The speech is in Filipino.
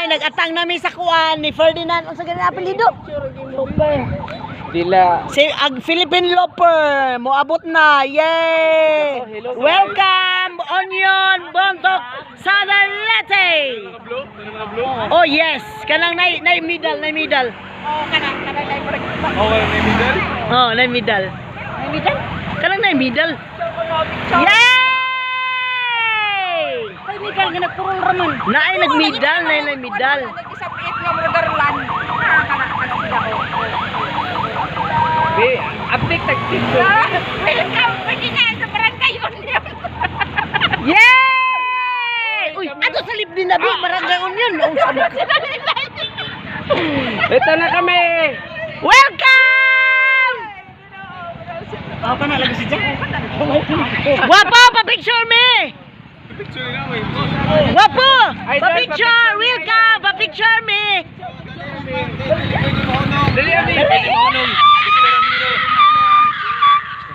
Nay, nag-atang nami sa kuan ni Ferdinand. Ang sa ganang apelido? Loper. Dila. Si Philippine Loper. Moabot na. Yay! Welcome, Onion, Bontok, Southern Leyte. Oh, yes. Kanang nay middle, nay middle. Oh, kanang nay middle. Oh, nay middle. Nay middle? Kanang nay middle. Yay! Ay, middle nga nagpurol raman. Naay nag-middle, nay middle. Nag-isapit nga mga garlan. Kana sila ko. Be, update tag-tito. Welcome, pwede na sa barangay yun. Yay! Uy, ato sa libdi na barangay Union. Ito na kami. Welcome! Ako ka na lagi si Jack. Wapo, pa-picture me! Wapo! Pa-picture! Welcome! Pa-picture me!